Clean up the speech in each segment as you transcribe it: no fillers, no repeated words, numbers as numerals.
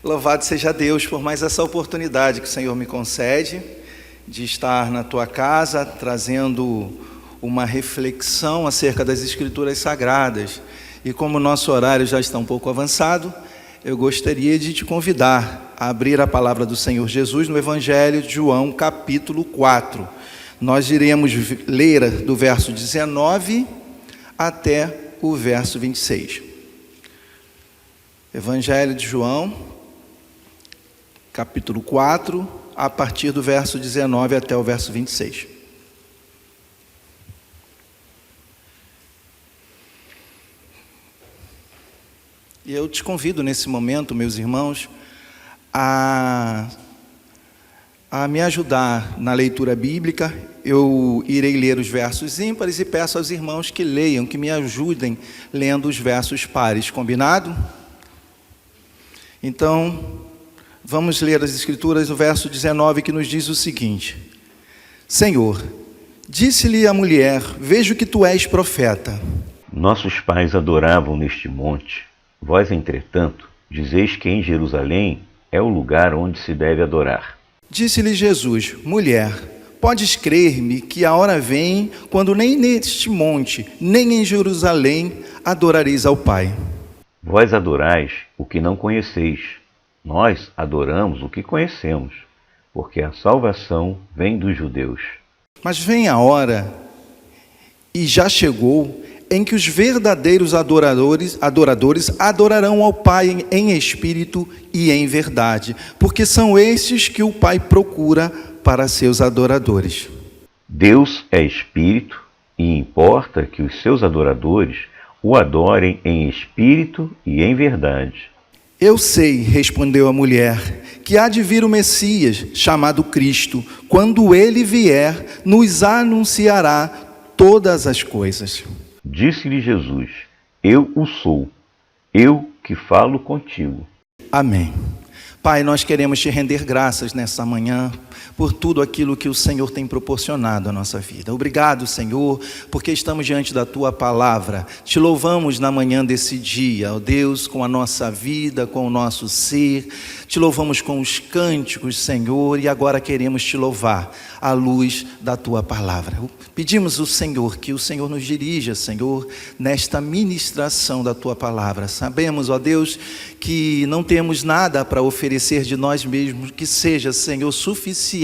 Louvado seja Deus por mais essa oportunidade que o Senhor me concede de estar na tua casa trazendo uma reflexão acerca das Escrituras Sagradas. E como o nosso horário já está um pouco avançado, eu gostaria de te convidar a abrir a palavra do Senhor Jesus no Evangelho de João, capítulo 4. Nós iremos ler do verso 19 até o verso 26. Evangelho de João, capítulo 4, a partir do verso 19 até o verso 26. E eu te convido nesse momento, meus irmãos, a me ajudar na leitura bíblica. Eu irei ler os versos ímpares e peço aos irmãos que leiam, que me ajudem lendo os versos pares. Combinado? Então, vamos ler as Escrituras, o verso 19, que nos diz o seguinte: Senhor, disse-lhe a mulher, vejo que tu és profeta. Nossos pais adoravam neste monte. Vós, entretanto, dizeis que em Jerusalém é o lugar onde se deve adorar. Disse-lhe Jesus, mulher, podes crer-me que a hora vem, quando nem neste monte, nem em Jerusalém, adorareis ao Pai. Vós adorais o que não conheceis. Nós adoramos o que conhecemos, porque a salvação vem dos judeus. Mas vem a hora, e já chegou, em que os verdadeiros adoradores adorarão ao Pai em espírito e em verdade, porque são estes que o Pai procura para seus adoradores. Deus é espírito, e importa que os seus adoradores o adorem em espírito e em verdade. Eu sei, respondeu a mulher, que há de vir o Messias, chamado Cristo. Quando ele vier, nos anunciará todas as coisas. Disse-lhe Jesus, eu o sou, eu que falo contigo. Amém. Pai, nós queremos te render graças nessa manhã por tudo aquilo que o Senhor tem proporcionado à nossa vida. Obrigado, Senhor, porque estamos diante da Tua palavra. Te louvamos na manhã desse dia, ó Deus, com a nossa vida, com o nosso ser. Te louvamos com os cânticos, Senhor, e agora queremos te louvar à luz da Tua palavra. Pedimos ao Senhor que o Senhor nos dirija, Senhor, nesta ministração da Tua palavra. Sabemos, ó Deus, que não temos nada para oferecer de nós mesmos que seja, Senhor, suficiente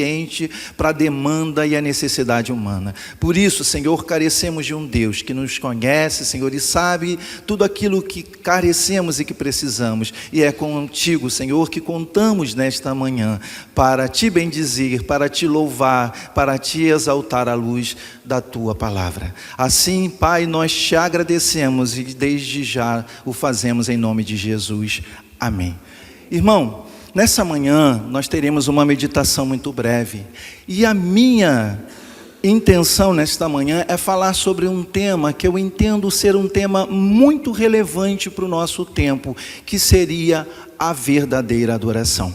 para a demanda e a necessidade humana. Por isso, Senhor, carecemos de um Deus que nos conhece, Senhor, e sabe tudo aquilo que carecemos e que precisamos. E é contigo, Senhor, que contamos nesta manhã para te bendizer, para te louvar, para te exaltar à luz da Tua palavra. Assim, Pai, nós te agradecemos e desde já o fazemos em nome de Jesus. Amém. Irmão, nessa manhã nós teremos uma meditação muito breve. E a minha intenção nesta manhã é falar sobre um tema que eu entendo ser um tema muito relevante para o nosso tempo, que seria a verdadeira adoração.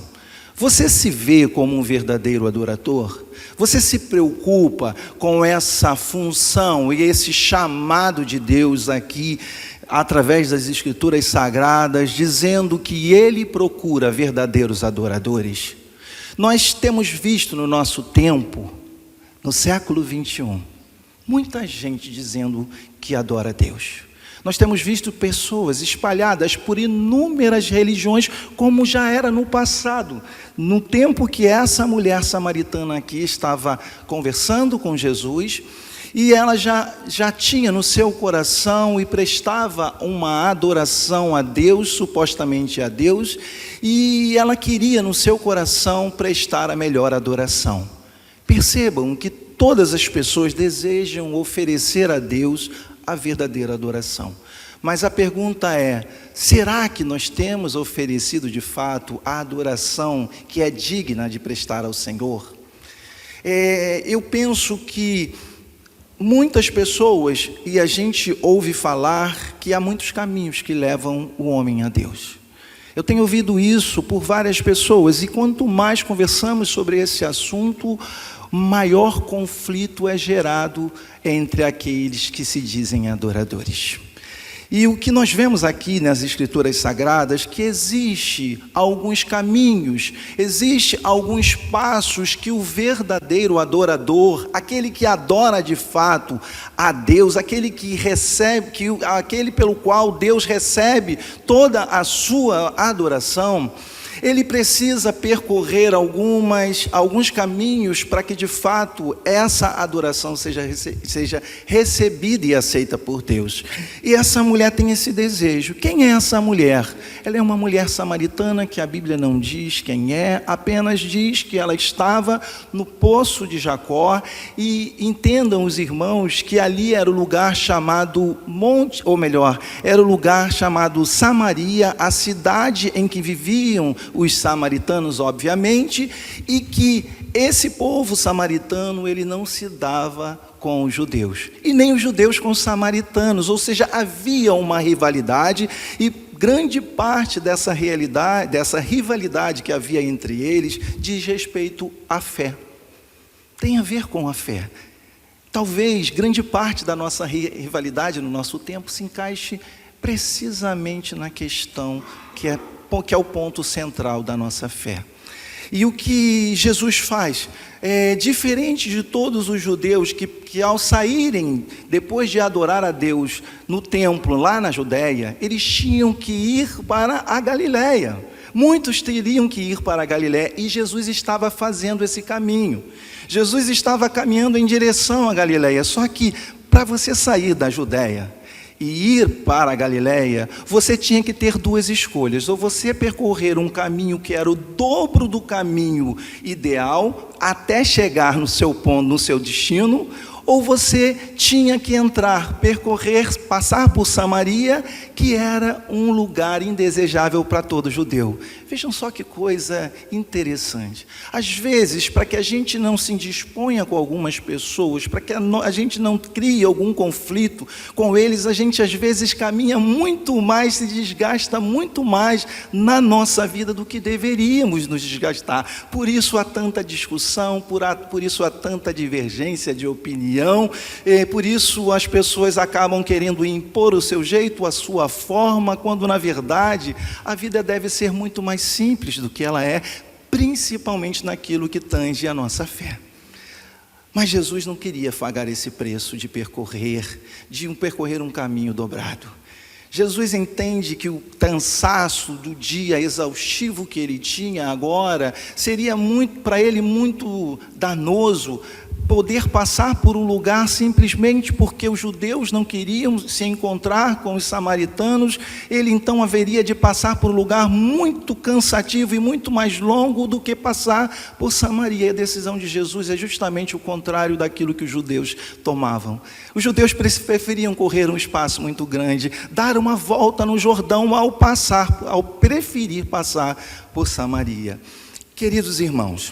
Você se vê como um verdadeiro adorador? Você se preocupa com essa função e esse chamado de Deus aqui, através das Escrituras Sagradas, dizendo que Ele procura verdadeiros adoradores? Nós temos visto no nosso tempo, no século 21, muita gente dizendo que adora a Deus. Nós temos visto pessoas espalhadas por inúmeras religiões, como já era no passado. No tempo que essa mulher samaritana aqui estava conversando com Jesus, e ela já tinha no seu coração e prestava uma adoração a Deus, supostamente a Deus, e ela queria no seu coração prestar a melhor adoração. Percebam que todas as pessoas desejam oferecer a Deus a verdadeira adoração. Mas a pergunta é, será que nós temos oferecido de fato a adoração que é digna de prestar ao Senhor? Eu penso que muitas pessoas, e a gente ouve falar que há muitos caminhos que levam o homem a Deus. Eu tenho ouvido isso por várias pessoas, e quanto mais conversamos sobre esse assunto, maior conflito é gerado entre aqueles que se dizem adoradores. E o que nós vemos aqui nas Escrituras Sagradas, que existe alguns caminhos, existe alguns passos que o verdadeiro adorador, aquele que adora de fato a Deus, aquele que recebe, aquele pelo qual Deus recebe toda a sua adoração, ele precisa percorrer alguns caminhos para que de fato essa adoração seja recebida e aceita por Deus. E essa mulher tem esse desejo. Quem é essa mulher? Ela é uma mulher samaritana que a Bíblia não diz quem é, apenas diz que ela estava no poço de Jacó, e entendam os irmãos que ali era o lugar chamado era o lugar chamado Samaria, a cidade em que viviam os samaritanos, obviamente, e que esse povo samaritano, ele não se dava com os judeus, e nem os judeus com os samaritanos, ou seja, havia uma rivalidade, e grande parte dessa rivalidade que havia entre eles, diz respeito à fé, tem a ver com a fé. Talvez grande parte da nossa rivalidade no nosso tempo se encaixe precisamente na questão que é o ponto central da nossa fé. E o que Jesus faz, diferente de todos os judeus que ao saírem, depois de adorar a Deus no templo, lá na Judéia, eles tinham que ir para a Galileia. Muitos teriam que ir para a Galileia, e Jesus estava fazendo esse caminho. Jesus estava caminhando em direção à Galileia, só que para você sair da Judéia e ir para a Galileia, você tinha que ter duas escolhas: ou você percorrer um caminho que era o dobro do caminho ideal até chegar no seu ponto, no seu destino, ou você tinha que passar por Samaria, que era um lugar indesejável para todo judeu. Vejam só que coisa interessante. Às vezes, para que a gente não se indisponha com algumas pessoas, para que a gente não crie algum conflito com eles, a gente às vezes caminha muito mais, se desgasta muito mais na nossa vida do que deveríamos nos desgastar. Por isso há tanta discussão, por isso há tanta divergência de opinião, por isso as pessoas acabam querendo impor o seu jeito, a sua forma, quando na verdade a vida deve ser muito mais simples do que ela é, principalmente naquilo que tange a nossa fé. Mas Jesus não queria pagar esse preço de percorrer um caminho dobrado. Jesus entende que o cansaço do dia exaustivo que ele tinha agora seria para ele muito danoso, poder passar por um lugar simplesmente porque os judeus não queriam se encontrar com os samaritanos. Ele então haveria de passar por um lugar muito cansativo e muito mais longo do que passar por Samaria. A decisão de Jesus é justamente o contrário daquilo que os judeus tomavam. Os judeus preferiam correr um espaço muito grande, dar uma volta no Jordão ao preferir passar por Samaria. Queridos irmãos,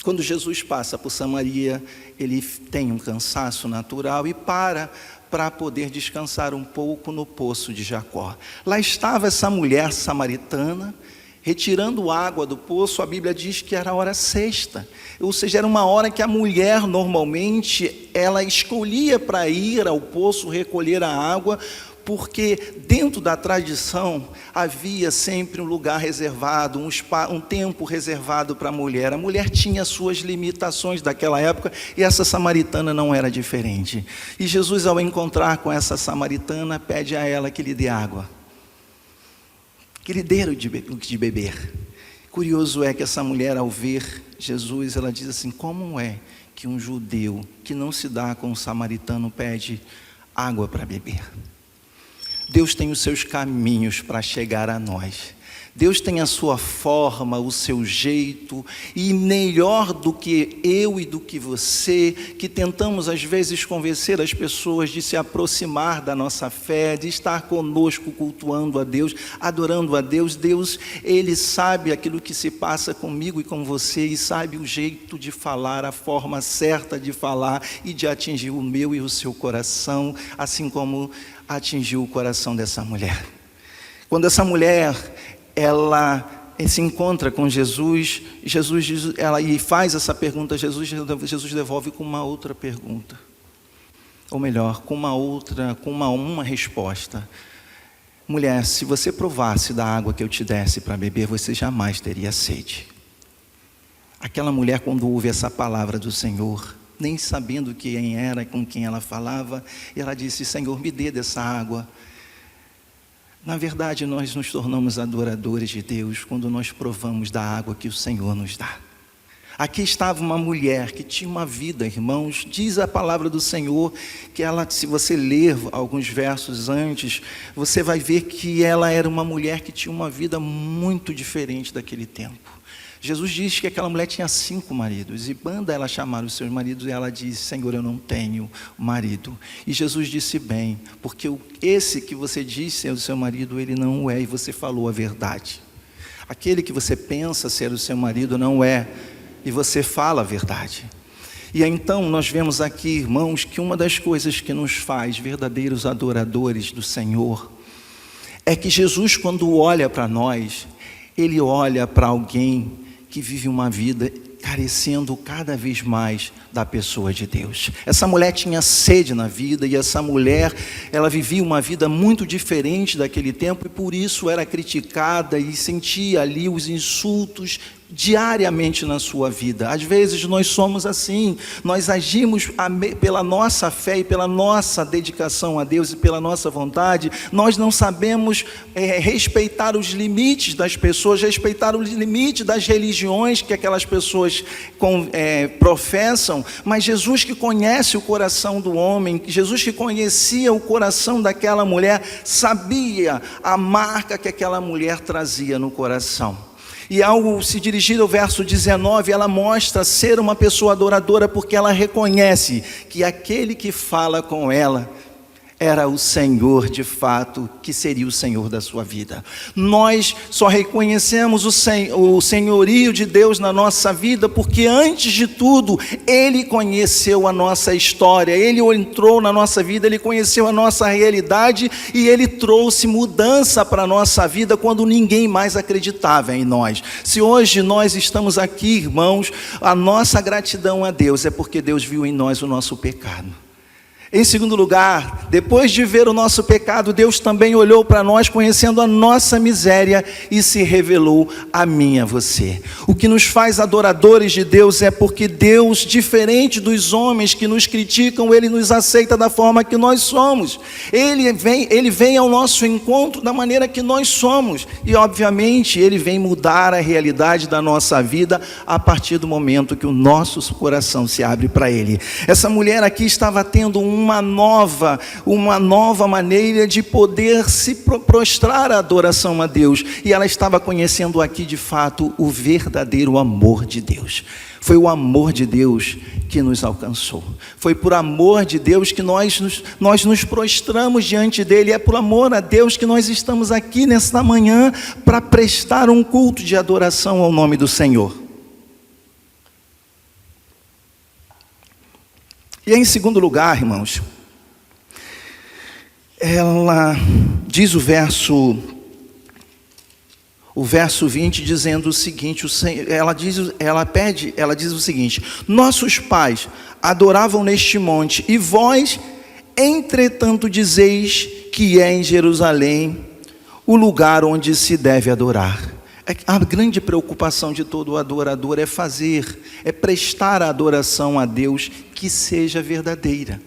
quando Jesus passa por Samaria, ele tem um cansaço natural e para poder descansar um pouco no poço de Jacó. Lá estava essa mulher samaritana, retirando água do poço. A Bíblia diz que era a hora sexta, ou seja, era uma hora que a mulher normalmente ela escolhia para ir ao poço recolher a água, porque dentro da tradição havia sempre um lugar reservado, um tempo reservado para a mulher. A mulher tinha suas limitações daquela época, e essa samaritana não era diferente. E Jesus, ao encontrar com essa samaritana, pede a ela que lhe dê água, que lhe dê o de beber. Curioso é que essa mulher, ao ver Jesus, ela diz assim: como é que um judeu que não se dá com um samaritano pede água para beber? Deus tem os seus caminhos para chegar a nós. Deus tem a sua forma, o seu jeito, e melhor do que eu e do que você, que tentamos às vezes convencer as pessoas de se aproximar da nossa fé, de estar conosco cultuando a Deus, adorando a Deus. Deus, Ele sabe aquilo que se passa comigo e com você, e sabe o jeito de falar, a forma certa de falar e de atingir o meu e o seu coração, assim como atingiu o coração dessa mulher. Quando essa mulher ela se encontra com Jesus e faz essa pergunta, Jesus devolve com uma outra pergunta: Ou melhor, com uma resposta. Mulher, se você provasse da água que eu te desse para beber, você jamais teria sede. Aquela mulher, quando ouve essa palavra do Senhor, nem sabendo quem era, com quem ela falava, ela disse: Senhor, me dê dessa água. Na verdade, nós nos tornamos adoradores de Deus quando nós provamos da água que o Senhor nos dá. Aqui estava uma mulher que tinha uma vida, irmãos, diz a palavra do Senhor, que ela, se você ler alguns versos antes, você vai ver que ela era uma mulher que tinha uma vida muito diferente daquele tempo. Jesus diz que aquela mulher tinha 5 maridos, e manda ela chamar os seus maridos, e ela diz: Senhor, eu não tenho marido. E Jesus disse: bem, porque esse que você diz ser o seu marido, ele não o é, e você falou a verdade. Aquele que você pensa ser o seu marido não é, e você fala a verdade. E então nós vemos aqui, irmãos, que uma das coisas que nos faz verdadeiros adoradores do Senhor é que Jesus, quando olha para nós, Ele olha para alguém que vive uma vida carecendo cada vez mais da pessoa de Deus. Essa mulher tinha sede na vida, e essa mulher, ela vivia uma vida muito diferente daquele tempo, e por isso era criticada e sentia ali os insultos diariamente na sua vida. Às vezes nós somos assim, nós agimos pela nossa fé e pela nossa dedicação a Deus e pela nossa vontade, nós não sabemos respeitar os limites das pessoas, respeitar os limites das religiões que aquelas pessoas professam, mas Jesus, que conhece o coração do homem, Jesus que conhecia o coração daquela mulher, sabia a marca que aquela mulher trazia no coração. E ao se dirigir ao verso 19, ela mostra ser uma pessoa adoradora, porque ela reconhece que aquele que fala com ela era o Senhor de fato, que seria o Senhor da sua vida. Nós só reconhecemos o senhorio de Deus na nossa vida porque, antes de tudo, Ele conheceu a nossa história, Ele entrou na nossa vida, Ele conheceu a nossa realidade, e Ele trouxe mudança para a nossa vida quando ninguém mais acreditava em nós. Se hoje nós estamos aqui, irmãos, a nossa gratidão a Deus é porque Deus viu em nós o nosso pecado. Em segundo lugar, depois de ver o nosso pecado, Deus também olhou para nós, conhecendo a nossa miséria, e se revelou a mim e a você. O que nos faz adoradores de Deus é porque Deus, diferente dos homens que nos criticam, Ele nos aceita da forma que nós somos. Ele vem ao nosso encontro da maneira que nós somos, e obviamente Ele vem mudar a realidade da nossa vida a partir do momento que o nosso coração se abre para Ele. Essa mulher aqui estava tendo uma nova maneira de poder se prostrar à adoração a Deus, e ela estava conhecendo aqui de fato o verdadeiro amor de Deus. Foi o amor de Deus que nos alcançou, foi por amor de Deus que nós nos prostramos diante dEle, é por amor a Deus que nós estamos aqui nesta manhã para prestar um culto de adoração ao nome do Senhor. E em segundo lugar, irmãos, ela diz o verso 20, dizendo o seguinte: ela diz o seguinte: nossos pais adoravam neste monte, e vós, entretanto, dizeis que é em Jerusalém o lugar onde se deve adorar. A grande preocupação de todo adorador é prestar a adoração a Deus que seja verdadeira.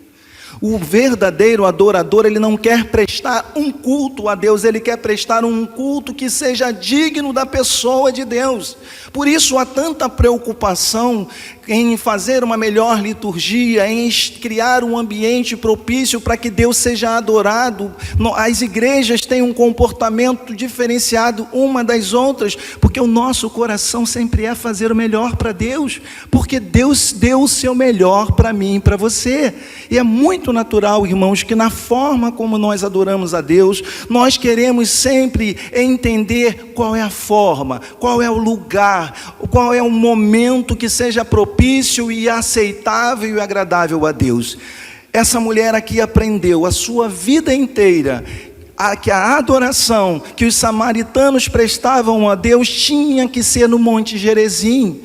O verdadeiro adorador, ele não quer prestar um culto a Deus, ele quer prestar um culto que seja digno da pessoa de Deus. Por isso há tanta preocupação em fazer uma melhor liturgia, em criar um ambiente propício para que Deus seja adorado. As igrejas têm um comportamento diferenciado uma das outras, porque o nosso coração sempre é fazer o melhor para Deus, porque Deus deu o seu melhor para mim e para você. E é muito natural, irmãos, que na forma como nós adoramos a Deus, nós queremos sempre entender qual é a forma, qual é o lugar, qual é o momento que seja propício e aceitável e agradável a Deus. Essa mulher aqui aprendeu a sua vida inteira que a adoração que os samaritanos prestavam a Deus tinha que ser no Monte Gerizim.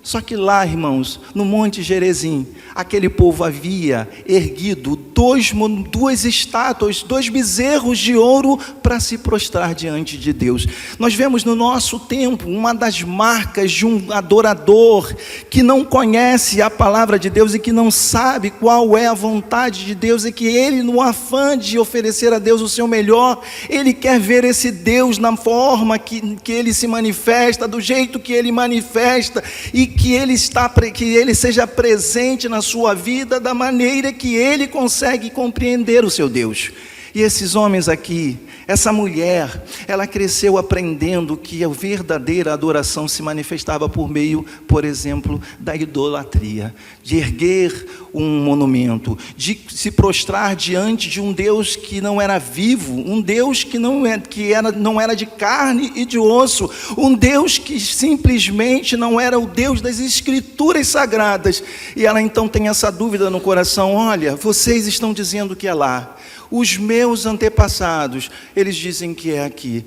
Só que lá, irmãos, no Monte Gerizim, aquele povo havia erguido duas estátuas, 2 bezerros de ouro para se prostrar diante de Deus. Nós vemos no nosso tempo uma das marcas de um adorador que não conhece a palavra de Deus e que não sabe qual é a vontade de Deus, e que ele, no afã de oferecer a Deus o seu melhor, ele quer ver esse Deus na forma que ele se manifesta, do jeito que ele manifesta, e que ele seja presente na sua vida da maneira que ele consegue compreender o seu Deus. E esses homens aqui, essa mulher, ela cresceu aprendendo que a verdadeira adoração se manifestava por meio, por exemplo, da idolatria, de erguer um monumento, de se prostrar diante de um Deus que não era vivo, um Deus que não era de carne e de osso, um Deus que simplesmente não era o Deus das Escrituras Sagradas. E ela então tem essa dúvida no coração: olha, vocês estão dizendo que é lá. Os meus antepassados, eles dizem que é aqui,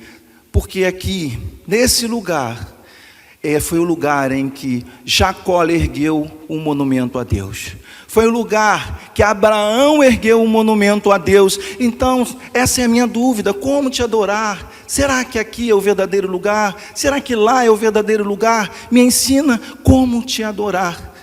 porque aqui, nesse lugar, foi o lugar em que Jacó ergueu um monumento a Deus. Foi o lugar que Abraão ergueu um monumento a Deus. Então, essa é a minha dúvida: como te adorar? Será que aqui é o verdadeiro lugar? Será que lá é o verdadeiro lugar? Me ensina como te adorar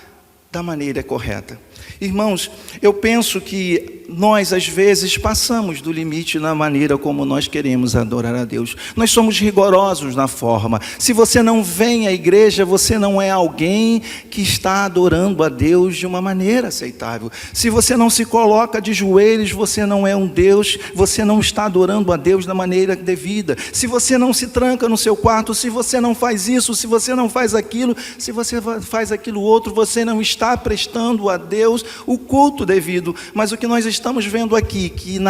da maneira correta. Irmãos, eu penso que nós às vezes passamos do limite na maneira como nós queremos adorar a Deus. Nós somos rigorosos na forma. Se você não vem à igreja, você não é alguém que está adorando a Deus de uma maneira aceitável. Se você não se coloca de joelhos, você não é um Deus, você não está adorando a Deus da maneira devida. Se você não se tranca no seu quarto, se você não faz isso, se você não faz aquilo, se você faz aquilo outro, você não está prestando a Deus o culto devido. Mas o que nós estamos vendo aqui, que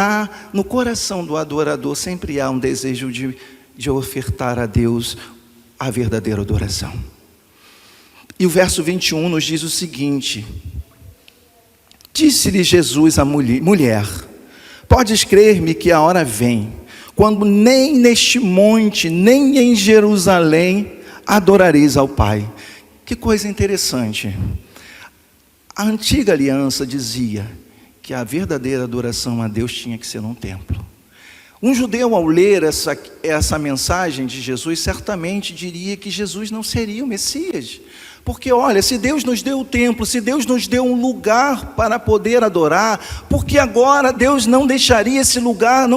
no coração do adorador sempre há um desejo de ofertar a Deus a verdadeira adoração. E o verso 21 nos diz o seguinte: disse-lhe Jesus à mulher: podes crer-me que a hora vem, quando nem neste monte, nem em Jerusalém adorareis ao Pai. Que coisa interessante. A antiga aliança dizia que a verdadeira adoração a Deus tinha que ser num templo. Um judeu, ao ler essa mensagem de Jesus, certamente diria que Jesus não seria o Messias. Porque olha, se Deus nos deu o templo, se Deus nos deu um lugar para poder adorar, porque agora Deus não deixaria esse lugar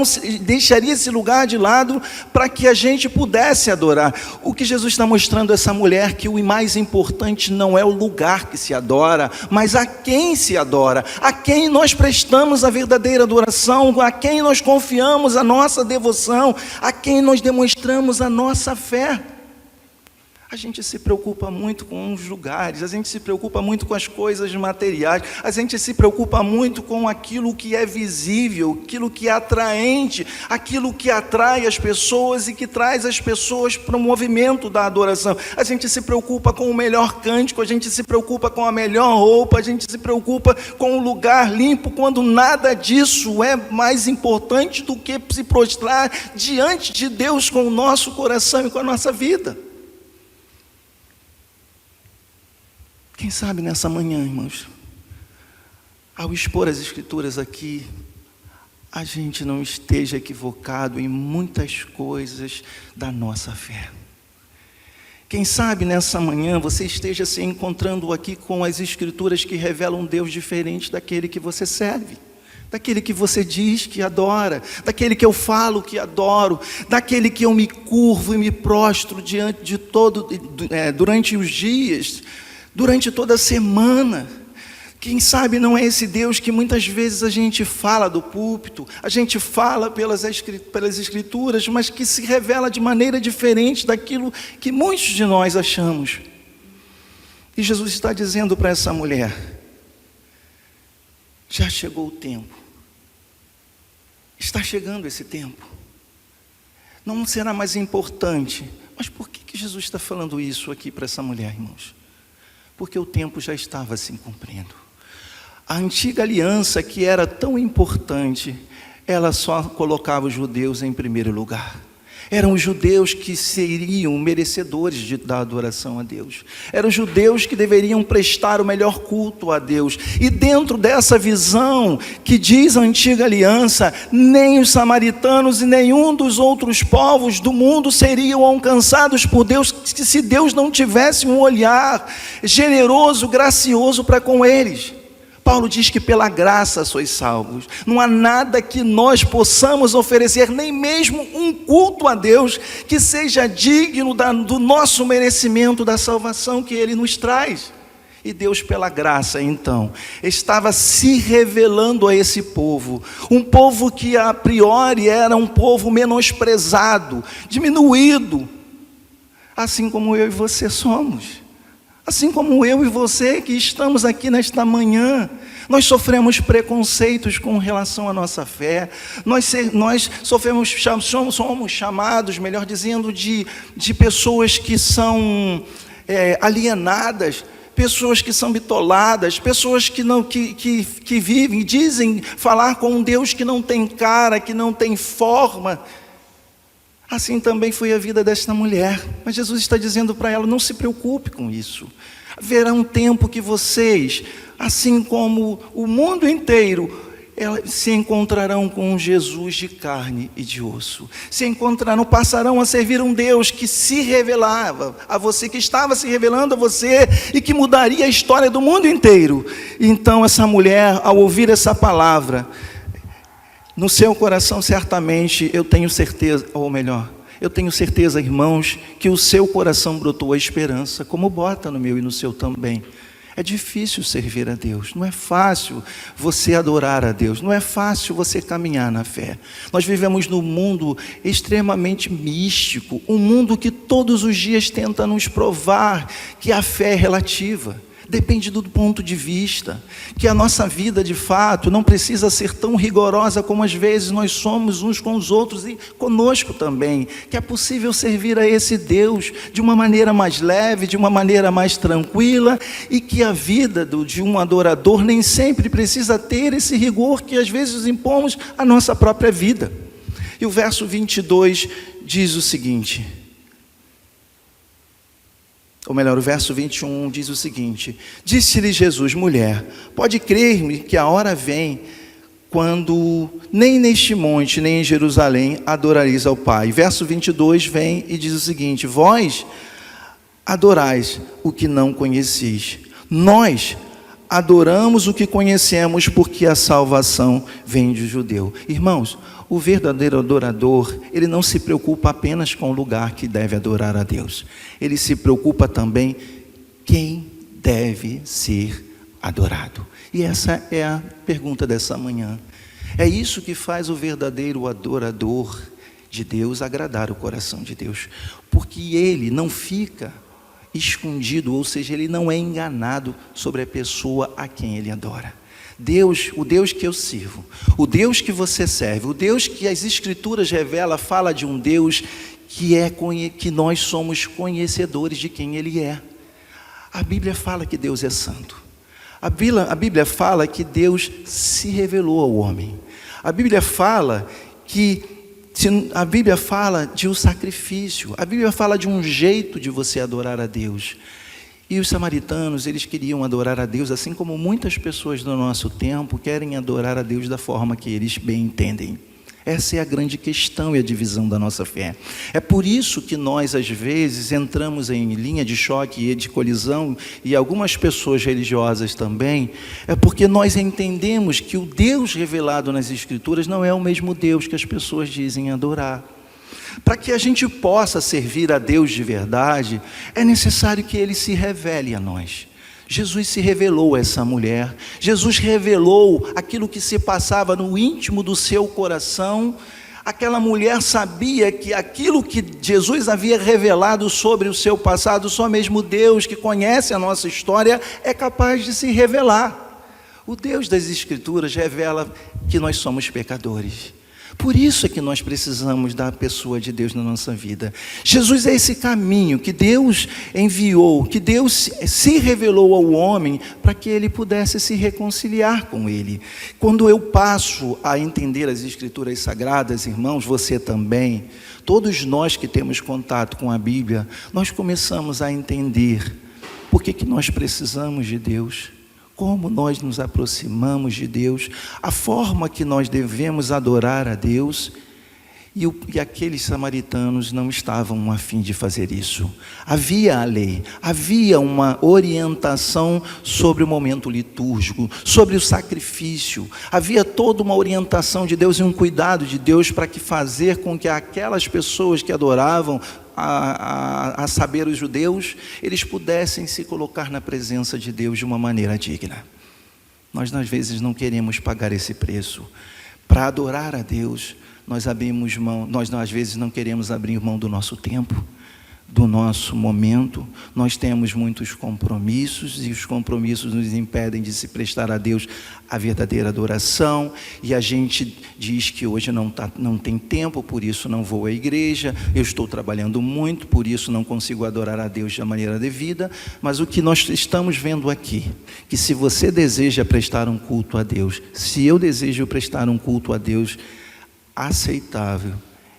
de lado para que a gente pudesse adorar. O que Jesus está mostrando a essa mulher, que o mais importante não é o lugar que se adora, mas a quem se adora, a quem nós prestamos a verdadeira adoração, a quem nós confiamos a nossa devoção, a quem nós demonstramos a nossa fé. A gente se preocupa muito com os lugares, a gente se preocupa muito com as coisas materiais, a gente se preocupa muito com aquilo que é visível, aquilo que é atraente, aquilo que atrai as pessoas e que traz as pessoas para o movimento da adoração. A gente se preocupa com o melhor cântico, a gente se preocupa com a melhor roupa, a gente se preocupa com o lugar limpo, quando nada disso é mais importante do que se prostrar diante de Deus com o nosso coração e com a nossa vida. Quem sabe nessa manhã, irmãos, ao expor as Escrituras aqui, a gente não esteja equivocado em muitas coisas da nossa fé. Quem sabe nessa manhã você esteja se encontrando aqui com as Escrituras que revelam um Deus diferente daquele que você serve, daquele que você diz que adora, daquele que eu falo que adoro, daquele que eu me curvo e me prostro diante de durante os dias, durante toda a semana. Quem sabe não é esse Deus que muitas vezes a gente fala do púlpito, a gente fala pelas Escrituras, mas que se revela de maneira diferente daquilo que muitos de nós achamos. E Jesus está dizendo para essa mulher: já chegou o tempo, está chegando esse tempo, não será mais importante. Mas por que Jesus está falando isso aqui para essa mulher, irmãos? Porque o tempo já estava se cumprindo. A antiga aliança, que era tão importante, ela só colocava os judeus em primeiro lugar. Eram os judeus que seriam merecedores da adoração a Deus. Eram os judeus que deveriam prestar o melhor culto a Deus. E dentro dessa visão que diz a antiga aliança, nem os samaritanos e nenhum dos outros povos do mundo seriam alcançados por Deus se Deus não tivesse um olhar generoso, gracioso para com eles. Paulo diz que pela graça sois salvos. Não há nada que nós possamos oferecer, nem mesmo um culto a Deus que seja digno do nosso merecimento, da salvação que Ele nos traz. E Deus, pela graça, então, estava se revelando a esse povo. Um povo que a priori era um povo menosprezado, diminuído. Assim como eu e você somos. Assim como eu e você que estamos aqui nesta manhã, nós sofremos preconceitos com relação à nossa fé, nós somos chamados, melhor dizendo, de pessoas que são alienadas, pessoas que são bitoladas, pessoas que vivem, dizem falar com um Deus que não tem cara, que não tem forma. Assim também foi a vida desta mulher. Mas Jesus está dizendo para ela, não se preocupe com isso. Haverá um tempo que vocês, assim como o mundo inteiro, se encontrarão com um Jesus de carne e de osso. Se encontrarão, passarão a servir um Deus que se revelava a você, que estava se revelando a você e que mudaria a história do mundo inteiro. Então essa mulher, ao ouvir essa palavra, no seu coração, certamente, eu tenho certeza, irmãos, que o seu coração brotou a esperança, como bota no meu e no seu também. É difícil servir a Deus, não é fácil você adorar a Deus, não é fácil você caminhar na fé. Nós vivemos num mundo extremamente místico, um mundo que todos os dias tenta nos provar que a fé é relativa. Depende do ponto de vista, que a nossa vida de fato não precisa ser tão rigorosa como às vezes nós somos uns com os outros e conosco também, que é possível servir a esse Deus de uma maneira mais leve, de uma maneira mais tranquila, e que a vida de um adorador nem sempre precisa ter esse rigor que às vezes impomos à nossa própria vida. E o verso 22 diz o seguinte, ou melhor, o verso 21 diz o seguinte: disse-lhe Jesus, mulher, pode crer-me que a hora vem quando nem neste monte, nem em Jerusalém adorareis ao Pai. Verso 22 vem e diz o seguinte: vós adorais o que não conhecis. Nós adoramos o que conhecemos, porque a salvação vem do judeu. Irmãos, o verdadeiro adorador, ele não se preocupa apenas com o lugar que deve adorar a Deus. Ele se preocupa também quem deve ser adorado. E essa é a pergunta dessa manhã. É isso que faz o verdadeiro adorador de Deus agradar o coração de Deus. Porque ele não fica escondido, ou seja, ele não é enganado sobre a pessoa a quem ele adora. Deus, o Deus que eu sirvo, o Deus que você serve, o Deus que as Escrituras revelam, fala de um Deus que nós somos conhecedores de quem Ele é. A Bíblia fala que Deus é santo. A Bíblia fala que Deus se revelou ao homem. A Bíblia fala de um sacrifício. A Bíblia fala de um jeito de você adorar a Deus. E os samaritanos, eles queriam adorar a Deus, assim como muitas pessoas do nosso tempo querem adorar a Deus da forma que eles bem entendem. Essa é a grande questão e a divisão da nossa fé. É por isso que nós, às vezes, entramos em linha de choque e de colisão, e algumas pessoas religiosas também, é porque nós entendemos que o Deus revelado nas Escrituras não é o mesmo Deus que as pessoas dizem adorar. Para que a gente possa servir a Deus de verdade, é necessário que Ele se revele a nós. Jesus se revelou a essa mulher, Jesus revelou aquilo que se passava no íntimo do seu coração. Aquela mulher sabia que aquilo que Jesus havia revelado sobre o seu passado, só mesmo Deus que conhece a nossa história é capaz de se revelar. O Deus das Escrituras revela que nós somos pecadores. Por isso é que nós precisamos da pessoa de Deus na nossa vida. Jesus é esse caminho que Deus enviou, que Deus se revelou ao homem para que ele pudesse se reconciliar com ele. Quando eu passo a entender as Escrituras Sagradas, irmãos, você também, todos nós que temos contato com a Bíblia, nós começamos a entender por que nós precisamos de Deus. Como nós nos aproximamos de Deus, a forma que nós devemos adorar a Deus, e aqueles samaritanos não estavam a fim de fazer isso. Havia a lei, havia uma orientação sobre o momento litúrgico, sobre o sacrifício, havia toda uma orientação de Deus e um cuidado de Deus para que fazer com que aquelas pessoas que adoravam, a saber os judeus, eles pudessem se colocar na presença de Deus de uma maneira digna. Nós às vezes não queremos pagar esse preço. Para adorar a Deus, nós abrimos mão, nós às vezes não queremos abrir mão do nosso tempo, do nosso momento. Nós temos muitos compromissos e os compromissos nos impedem de se prestar a Deus a verdadeira adoração, e a gente diz que hoje não tem tempo, por isso não vou à igreja, eu estou trabalhando muito, por isso não consigo adorar a Deus da maneira devida. Mas o que nós estamos vendo aqui, que se você deseja prestar um culto a Deus, se eu desejo prestar um culto a Deus aceitável,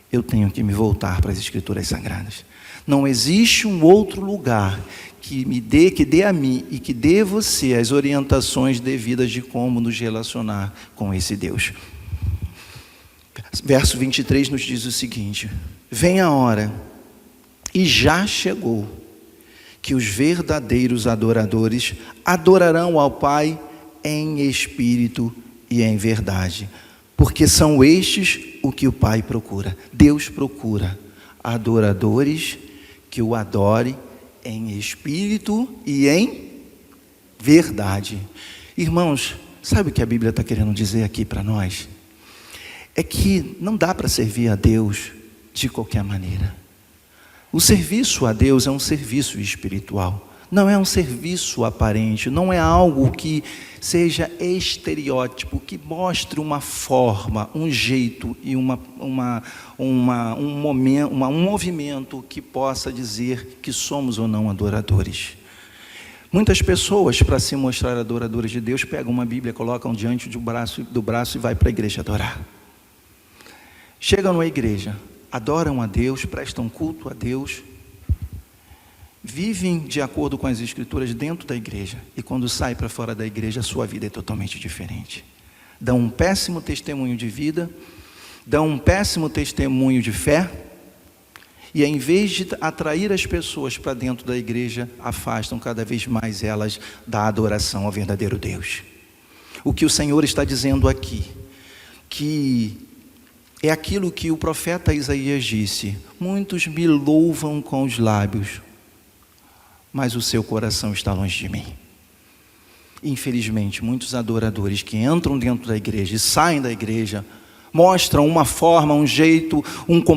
eu tenho que me voltar para as Escrituras Sagradas. Não existe um outro lugar que dê a mim e que dê a você as orientações devidas de como nos relacionar com esse Deus. Verso 23 nos diz o seguinte: vem a hora, e já chegou, que os verdadeiros adoradores adorarão ao Pai em espírito e em verdade, porque são estes o que o Pai procura. Deus procura adoradores que o adore em espírito e em verdade. Irmãos, sabe o que a Bíblia está querendo dizer aqui para nós? É que não dá para servir a Deus de qualquer maneira. O serviço a Deus é um serviço espiritual. Não é um serviço aparente, não é algo que seja estereótipo, que mostre uma forma, um jeito e um movimento que possa dizer que somos ou não adoradores. Muitas pessoas, para se mostrar adoradores de Deus, pegam uma Bíblia, colocam diante do braço e vai para a igreja adorar. Chegam na igreja, adoram a Deus, prestam culto a Deus, vivem de acordo com as Escrituras dentro da igreja, e quando saem para fora da igreja, a sua vida é totalmente diferente. Dão um péssimo testemunho de vida, dão um péssimo testemunho de fé, e em vez de atrair as pessoas para dentro da igreja, afastam cada vez mais elas da adoração ao verdadeiro Deus. O que o Senhor está dizendo aqui, que é aquilo que o profeta Isaías disse: muitos me louvam com os lábios, mas o seu coração está longe de mim. Infelizmente, muitos adoradores que entram dentro da igreja e saem da igreja, mostram uma forma, um jeito,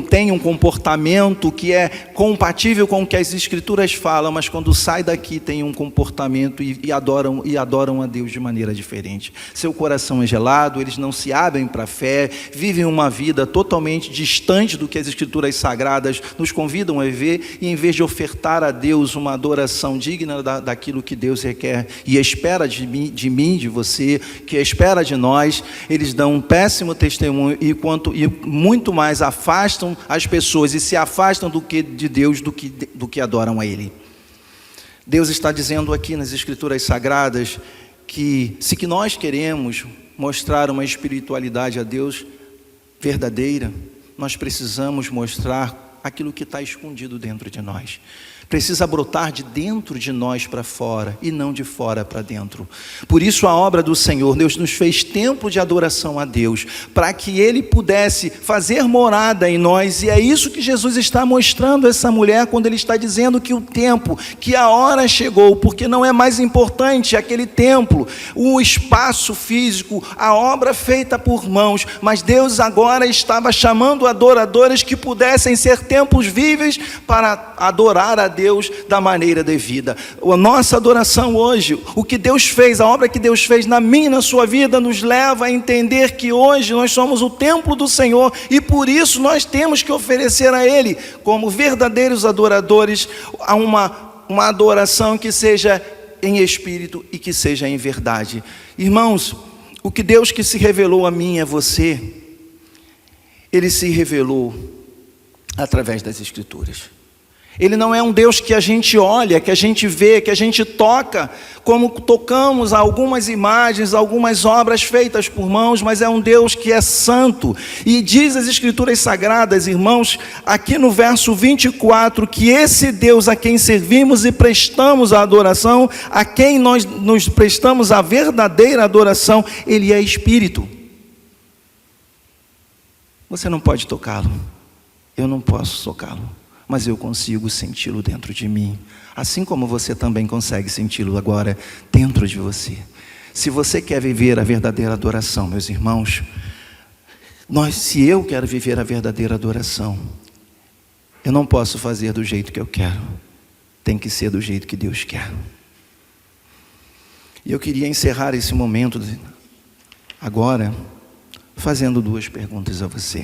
têm um comportamento que é compatível com o que as Escrituras falam, mas quando sai daqui tem um comportamento e adoram a Deus de maneira diferente. Seu coração é gelado, eles não se abrem para a fé, vivem uma vida totalmente distante do que as Escrituras Sagradas nos convidam a ver, e em vez de ofertar a Deus uma adoração digna daquilo que Deus requer e espera de mim, de você, que espera de nós, eles dão um péssimo testemunho e muito mais afastam as pessoas e se afastam de Deus do que adoram a Ele. Deus está dizendo aqui nas Escrituras Sagradas que se que nós queremos mostrar uma espiritualidade a Deus verdadeira, nós precisamos mostrar aquilo que está escondido dentro de nós. Precisa brotar de dentro de nós para fora e não de fora para dentro. Por isso a obra do Senhor, Deus nos fez templo de adoração a Deus, para que Ele pudesse fazer morada em nós, e é isso que Jesus está mostrando a essa mulher quando Ele está dizendo que o tempo, que a hora chegou, porque não é mais importante aquele templo, o espaço físico, a obra feita por mãos, mas Deus agora estava chamando adoradores que pudessem ser templos víveis para adorar a Deus da maneira devida. A nossa adoração hoje, o que Deus fez, a obra que Deus fez na minha e na sua vida, nos leva a entender que hoje nós somos o templo do Senhor e por isso nós temos que oferecer a Ele, como verdadeiros adoradores, a uma adoração que seja em espírito e que seja em verdade. Irmãos, o que Deus que se revelou a mim e a você, Ele se revelou através das Escrituras. Ele não é um Deus que a gente olha, que a gente vê, que a gente toca, como tocamos algumas imagens, algumas obras feitas por mãos, mas é um Deus que é santo. E diz as Escrituras Sagradas, irmãos, aqui no verso 24, que esse Deus a quem servimos e prestamos a adoração, a quem nós nos prestamos a verdadeira adoração, Ele é Espírito. Você não pode tocá-lo, eu não posso tocá-lo, mas eu consigo senti-lo dentro de mim, assim como você também consegue senti-lo agora dentro de você. Se você quer viver a verdadeira adoração, meus irmãos, se eu quero viver a verdadeira adoração, eu não posso fazer do jeito que eu quero, tem que ser do jeito que Deus quer. E eu queria encerrar esse momento agora fazendo duas perguntas a você.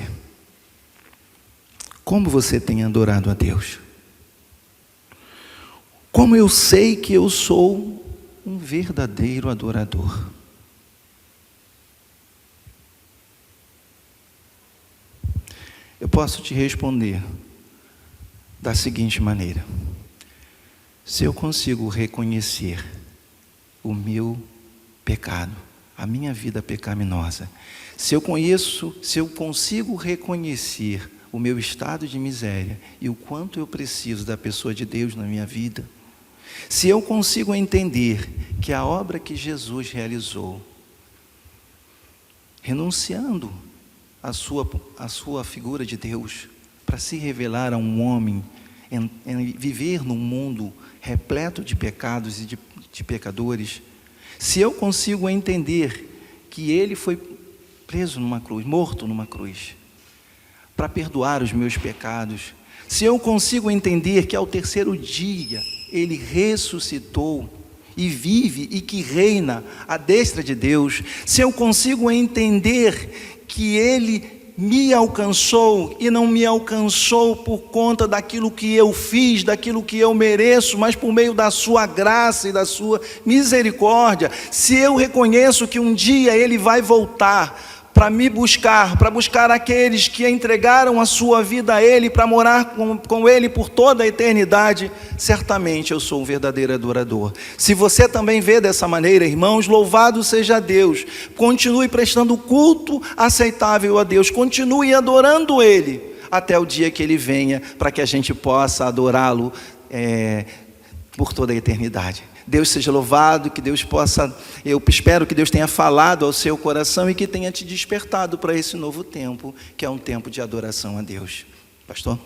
Como você tem adorado a Deus? Como eu sei que eu sou um verdadeiro adorador? Eu posso te responder da seguinte maneira: se eu consigo reconhecer o meu pecado, a minha vida pecaminosa, se eu consigo reconhecer o meu estado de miséria e o quanto eu preciso da pessoa de Deus na minha vida, se eu consigo entender que a obra que Jesus realizou, renunciando à sua figura de Deus, para se revelar a um homem, em viver num mundo repleto de pecados e de pecadores, se eu consigo entender que Ele foi preso numa cruz, morto numa cruz, para perdoar os meus pecados, se eu consigo entender que ao terceiro dia Ele ressuscitou e vive e que reina à destra de Deus, se eu consigo entender que Ele me alcançou e não me alcançou por conta daquilo que eu fiz, daquilo que eu mereço, mas por meio da sua graça e da sua misericórdia, se eu reconheço que um dia Ele vai voltar para me buscar, para buscar aqueles que entregaram a sua vida a Ele, para morar com Ele por toda a eternidade, certamente eu sou um verdadeiro adorador. Se você também vê dessa maneira, irmãos, louvado seja Deus, continue prestando culto aceitável a Deus, continue adorando Ele, até o dia que Ele venha, para que a gente possa adorá-lo por toda a eternidade. Deus seja louvado, que Deus possa, eu espero que Deus tenha falado ao seu coração e que tenha te despertado para esse novo tempo, que é um tempo de adoração a Deus. Pastor?